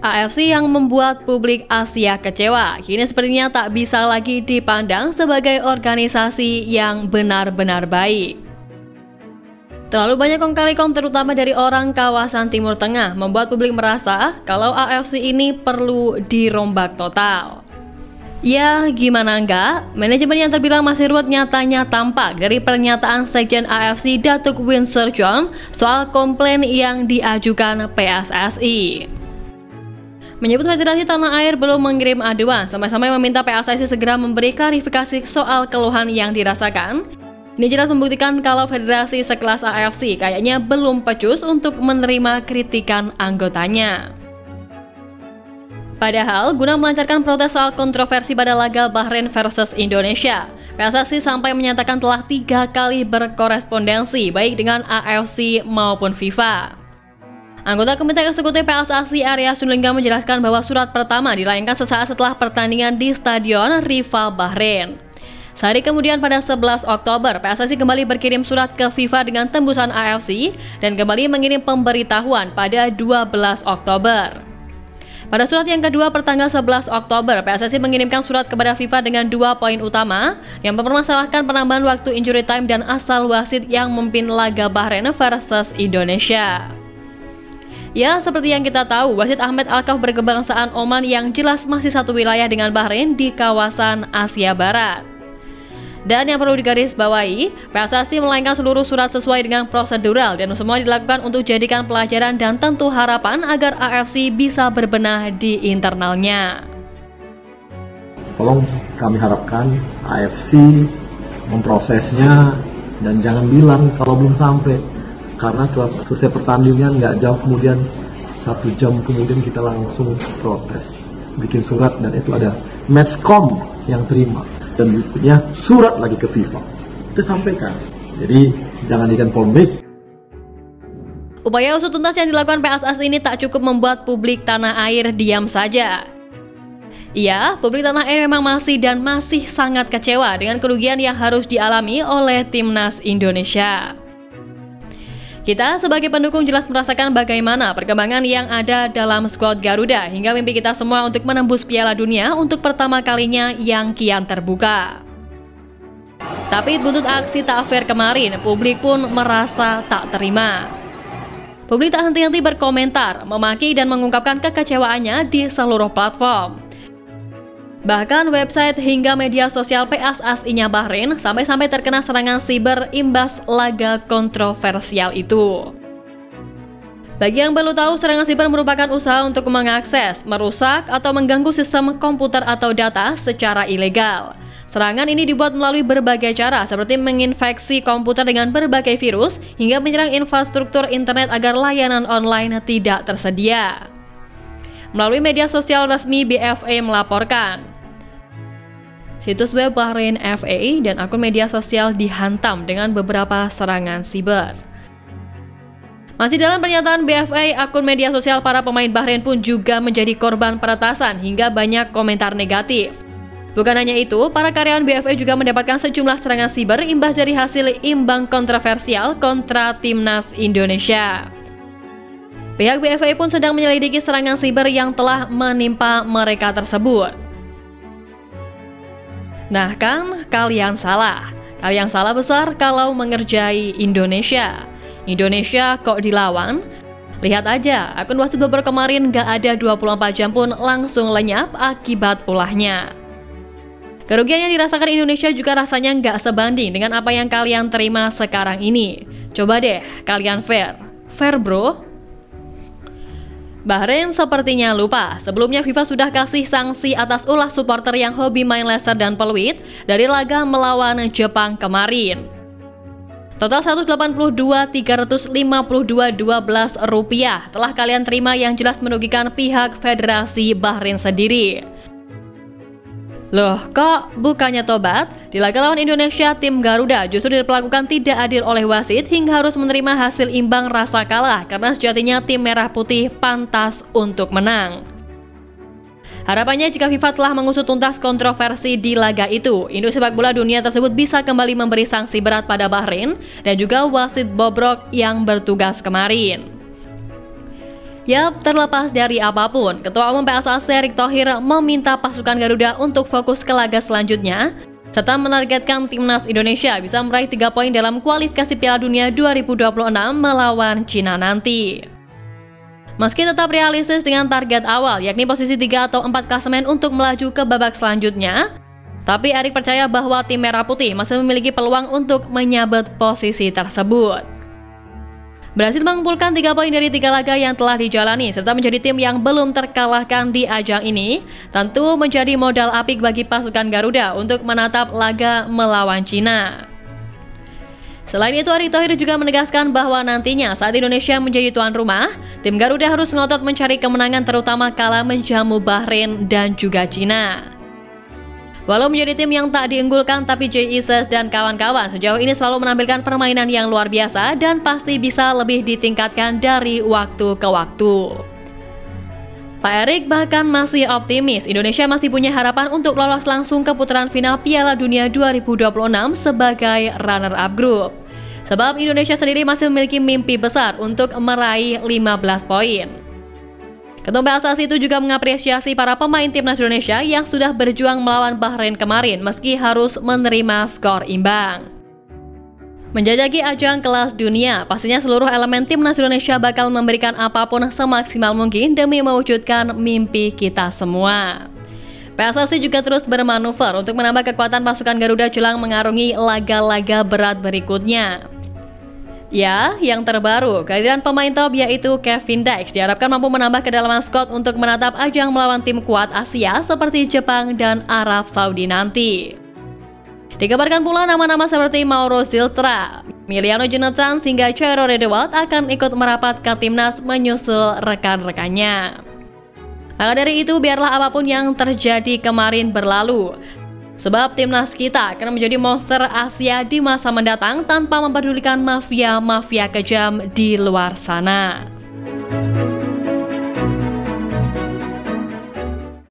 AFC yang membuat publik Asia kecewa, kini sepertinya tak bisa lagi dipandang sebagai organisasi yang benar-benar baik. Terlalu banyak kong kali kong terutama dari orang kawasan Timur Tengah membuat publik merasa kalau AFC ini perlu dirombak total. Ya gimana enggak, manajemen yang terbilang masih ruwet nyatanya tampak dari pernyataan Sekjen AFC Datuk Winsor John soal komplain yang diajukan PSSI. Menyebut Federasi Tanah Air belum mengirim aduan, sampai-sampai meminta PSSI segera memberi klarifikasi soal keluhan yang dirasakan. Ini jelas membuktikan kalau federasi sekelas AFC kayaknya belum pecus untuk menerima kritikan anggotanya. Padahal, guna melancarkan protes soal kontroversi pada laga Bahrain versus Indonesia, PSSI sampai menyatakan telah 3 kali berkorespondensi baik dengan AFC maupun FIFA. Anggota Komite Eksekutif PSSI Arya Sinulinga menjelaskan bahwa surat pertama dilayangkan sesaat setelah pertandingan di Stadion Rival Bahrain. Sehari kemudian pada 11 Oktober, PSSI kembali berkirim surat ke FIFA dengan tembusan AFC dan kembali mengirim pemberitahuan pada 12 Oktober. Pada surat yang kedua pertanggal 11 Oktober, PSSI mengirimkan surat kepada FIFA dengan 2 poin utama yang mempermasalahkan penambahan waktu injury time dan asal wasit yang memimpin laga Bahrain versus Indonesia. Ya, seperti yang kita tahu, wasit Ahmed Alkaf berkebangsaan Oman yang jelas masih satu wilayah dengan Bahrain di kawasan Asia Barat. Dan yang perlu digarisbawahi, PSSI melayangkan seluruh surat sesuai dengan prosedural dan semua dilakukan untuk jadikan pelajaran dan tentu harapan agar AFC bisa berbenah di internalnya. Tolong kami harapkan AFC memprosesnya dan jangan bilang kalau belum sampai, karena setelah selesai pertandingan nggak jauh kemudian 1 jam kemudian kita langsung protes, bikin surat dan itu ada Matchcom yang terima. Dan berikutnya surat lagi ke FIFA. Itu sampaikan. Jadi jangan jadikan polemik. Upaya usut tuntas yang dilakukan PSSI ini tak cukup membuat publik tanah air diam saja. Iya, publik tanah air memang masih sangat kecewa dengan kerugian yang harus dialami oleh timnas Indonesia. Kita sebagai pendukung jelas merasakan bagaimana perkembangan yang ada dalam skuad Garuda hingga mimpi kita semua untuk menembus Piala Dunia untuk pertama kalinya yang kian terbuka. Tapi buntut aksi tak fair kemarin, publik pun merasa tak terima. Publik tak henti-henti berkomentar, memaki dan mengungkapkan kekecewaannya di seluruh platform. Bahkan website hingga media sosial PSSI-nya Bahrain sampai-sampai terkena serangan siber imbas laga kontroversial itu. Bagi yang belum tahu, serangan siber merupakan usaha untuk mengakses, merusak, atau mengganggu sistem komputer atau data secara ilegal. Serangan ini dibuat melalui berbagai cara, seperti menginfeksi komputer dengan berbagai virus, hingga menyerang infrastruktur internet agar layanan online tidak tersedia. Melalui media sosial resmi BFA melaporkan, situs web Bahrain FA dan akun media sosial dihantam dengan beberapa serangan siber. Masih dalam pernyataan BFA, akun media sosial para pemain Bahrain pun juga menjadi korban peretasan hingga banyak komentar negatif. Bukan hanya itu, para karyawan BFA juga mendapatkan sejumlah serangan siber imbas dari hasil imbang kontroversial kontra timnas Indonesia. Pihak BFA pun sedang menyelidiki serangan siber yang telah menimpa mereka tersebut. Nah kan, kalian salah. Kalian salah besar kalau mengerjai Indonesia. Indonesia kok dilawan? Lihat aja, akun wasit beber kemarin gak ada 24 jam pun langsung lenyap akibat ulahnya. Kerugian yang dirasakan Indonesia juga rasanya gak sebanding dengan apa yang kalian terima sekarang ini. Coba deh, kalian fair. Fair bro? Bahrain sepertinya lupa, sebelumnya FIFA sudah kasih sanksi atas ulah supporter yang hobi main laser dan peluit dari laga melawan Jepang kemarin. Total 182.352.12 rupiah telah kalian terima yang jelas merugikan pihak Federasi Bahrain sendiri. Loh, kok bukannya tobat? Di laga lawan Indonesia, tim Garuda justru diperlakukan tidak adil oleh wasit hingga harus menerima hasil imbang rasa kalah karena sejatinya tim merah putih pantas untuk menang. Harapannya jika FIFA telah mengusut tuntas kontroversi di laga itu, industri sepak bola dunia tersebut bisa kembali memberi sanksi berat pada Bahrain dan juga wasit bobrok yang bertugas kemarin. Yap, terlepas dari apapun, Ketua Umum PSSI Erick Thohir meminta pasukan Garuda untuk fokus ke laga selanjutnya, serta menargetkan timnas Indonesia bisa meraih 3 poin dalam kualifikasi Piala Dunia 2026 melawan Cina nanti. Meski tetap realistis dengan target awal, yakni posisi 3 atau 4 klasemen untuk melaju ke babak selanjutnya, tapi Erick percaya bahwa tim Merah Putih masih memiliki peluang untuk menyabet posisi tersebut. Berhasil mengumpulkan 3 poin dari 3 laga yang telah dijalani, serta menjadi tim yang belum terkalahkan di ajang ini, tentu menjadi modal apik bagi pasukan Garuda untuk menatap laga melawan Cina. Selain itu, Erick Thohir juga menegaskan bahwa nantinya saat Indonesia menjadi tuan rumah, tim Garuda harus ngotot mencari kemenangan terutama kala menjamu Bahrain dan juga Cina. Walau menjadi tim yang tak diunggulkan, tapi JISS dan kawan-kawan sejauh ini selalu menampilkan permainan yang luar biasa dan pasti bisa lebih ditingkatkan dari waktu ke waktu. Pak Erick bahkan masih optimis Indonesia masih punya harapan untuk lolos langsung ke putaran final Piala Dunia 2026 sebagai runner-up grup. Sebab Indonesia sendiri masih memiliki mimpi besar untuk meraih 15 poin. Ketua PSSI itu juga mengapresiasi para pemain timnas Indonesia yang sudah berjuang melawan Bahrain kemarin meski harus menerima skor imbang. Menjajaki ajang kelas dunia, pastinya seluruh elemen timnas Indonesia bakal memberikan apapun semaksimal mungkin demi mewujudkan mimpi kita semua. PSSI juga terus bermanuver untuk menambah kekuatan pasukan Garuda jelang mengarungi laga-laga berat berikutnya. Ya, yang terbaru, kehadiran pemain top yaitu Kevin Dykes diharapkan mampu menambah kedalaman squad untuk menatap ajang melawan tim kuat Asia seperti Jepang dan Arab Saudi nanti. Dikabarkan pula nama-nama seperti Mauro Ziltra, Miliano Jonathan hingga Chairo Redewald akan ikut merapat ke timnas menyusul rekan-rekannya. Maka dari itu, biarlah apapun yang terjadi kemarin berlalu. Sebab timnas kita akan menjadi monster Asia di masa mendatang tanpa mempedulikan mafia-mafia kejam di luar sana.